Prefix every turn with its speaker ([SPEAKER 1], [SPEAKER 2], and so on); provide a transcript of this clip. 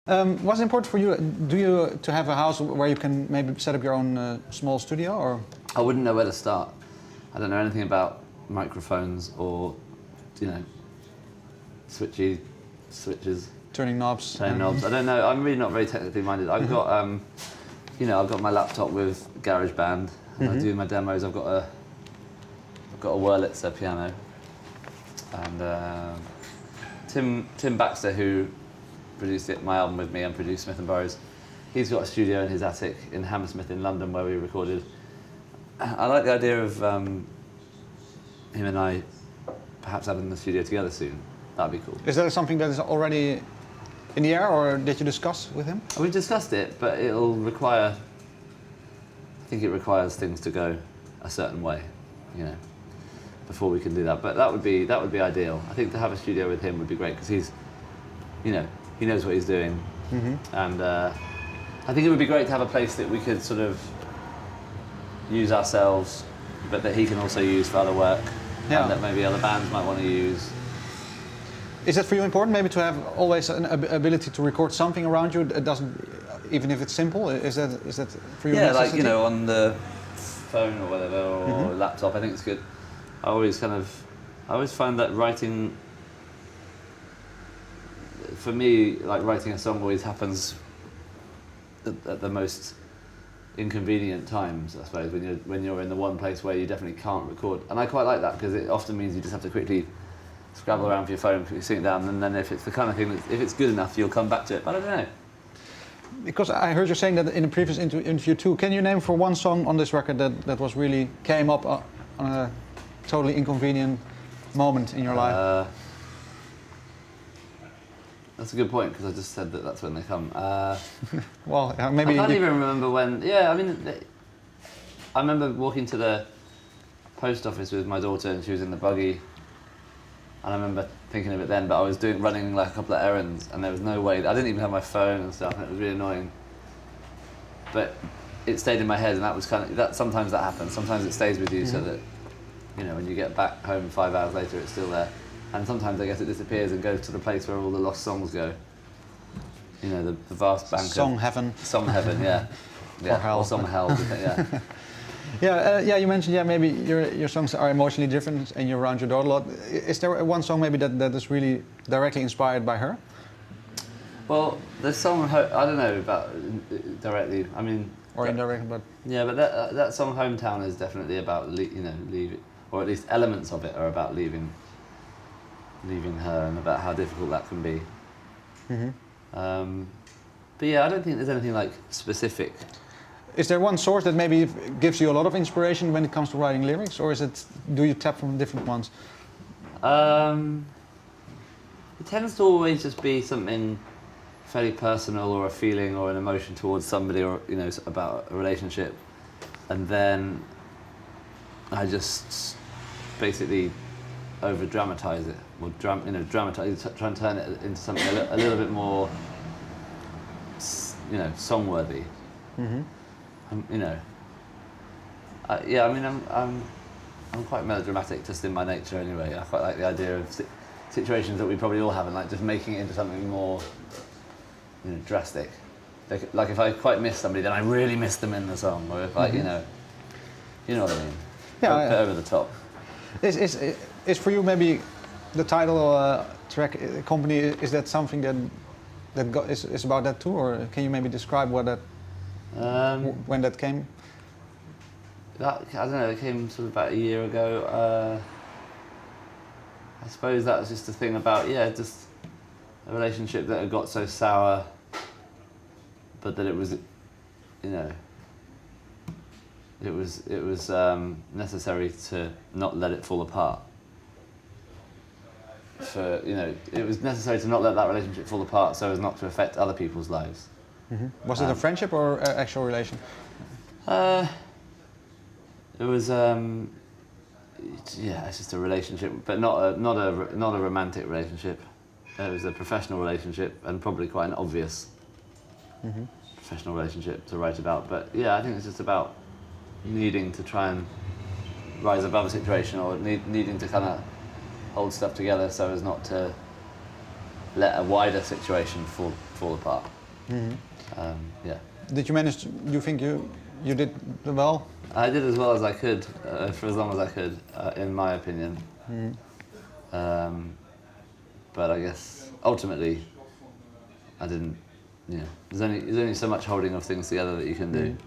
[SPEAKER 1] Was it important for you, to have a house where you can maybe set up your own small studio, or?
[SPEAKER 2] I wouldn't know where to start. I don't know anything about microphones or, switches.
[SPEAKER 1] Turning knobs.
[SPEAKER 2] I don't know. I'm really not very technically minded. I've got, I've got my laptop with GarageBand. And I do my demos. I've got a Wurlitzer piano. And Tim Baxter, who produced my album with me and produced Smith & Burrows, he's got a studio in his attic in Hammersmith in London where we recorded. I like the idea of him and I perhaps having the studio together soon. That'd be cool.
[SPEAKER 1] Is that something that is already in the air, or did you discuss with him?
[SPEAKER 2] We discussed it, but it'll require, I think it requires things to go a certain way, before we can do that. But that would be ideal. I think to have a studio with him would be great because he's, he knows what he's doing, and I think it would be great to have a place that we could sort of use ourselves, but that he can also use for other work, and that maybe other bands might want to use.
[SPEAKER 1] Is that for you important, maybe to have always an ability to record something around you? It doesn't, even if it's simple. Is that for you?
[SPEAKER 2] Yeah, necessity? Like on the phone or whatever, or laptop. I think it's good. I always find that writing, for me, like writing a song always happens at the most inconvenient times, I suppose, when you're in the one place where you definitely can't record. And I quite like that because it often means you just have to quickly scrabble around for your phone, quickly sing it down, and then if it's the kind of thing that, if it's good enough, you'll come back to it. But I don't know.
[SPEAKER 1] Because I heard you saying that in a previous interview too. Can you name for one song on this record that was really came up on a totally inconvenient moment in your life?
[SPEAKER 2] That's a good point, because I just said that that's when they come.
[SPEAKER 1] Well, maybe...
[SPEAKER 2] I can't even remember when... Yeah, I mean... I remember walking to the post office with my daughter and she was in the buggy. And I remember thinking of it then, but I was running like a couple of errands and there was no way... I didn't even have my phone and stuff, and it was really annoying. But it stayed in my head, and that was kind of... sometimes that happens. Sometimes it stays with you so that, when you get back home 5 hours later, it's still there. And sometimes I guess it disappears and goes to the place where all the lost songs go. The vast bank
[SPEAKER 1] Song heaven.
[SPEAKER 2] Song heaven, yeah.
[SPEAKER 1] Or hell.
[SPEAKER 2] Or song hell, yeah.
[SPEAKER 1] Yeah, you mentioned maybe your songs are emotionally different and you're around your daughter a lot. Is there one song maybe that is really directly inspired by her?
[SPEAKER 2] Well, the song, I don't know about directly, I mean...
[SPEAKER 1] Or indirectly, but...
[SPEAKER 2] Yeah, but that song Hometown is definitely about, leaving, or at least elements of it are about leaving her and about how difficult that can be. But yeah, I don't think there's anything like specific.
[SPEAKER 1] Is there one source that maybe gives you a lot of inspiration when it comes to writing lyrics, or do you tap from different ones?
[SPEAKER 2] It tends to always just be something fairly personal, or a feeling or an emotion towards somebody, or about a relationship, and then I just basically over-dramatize it, or dramatize, try and turn it into something a little bit more, song-worthy. Yeah, I mean, I'm quite melodramatic just in my nature anyway. I quite like the idea of situations that we probably all have, and like just making it into something more, drastic. Like if I quite miss somebody, then I really miss them in the song, or if I, you know what I mean.
[SPEAKER 1] Yeah,
[SPEAKER 2] over the top.
[SPEAKER 1] Is for you maybe the title track company, is that something that is about that too, or can you maybe describe what that when that came?
[SPEAKER 2] I don't know. It came sort of about a year ago. I suppose that was just a thing about just a relationship that had got so sour, but that it was, it was necessary to not let it fall apart. It was necessary to not let that relationship fall apart so as not to affect other people's lives.
[SPEAKER 1] Was it a friendship or an actual relation?
[SPEAKER 2] It was, it's just a relationship, but not a romantic relationship. It was a professional relationship, and probably quite an obvious professional relationship to write about. But yeah, I think it's just about needing to try and rise above a situation, or needing to kind of hold stuff together so as not to let a wider situation fall apart. Yeah.
[SPEAKER 1] Did you manage? Do you think you did well?
[SPEAKER 2] I did as well as I could, for as long as I could, in my opinion. But I guess ultimately, I didn't. You know, there's only so much holding of things together that you can do.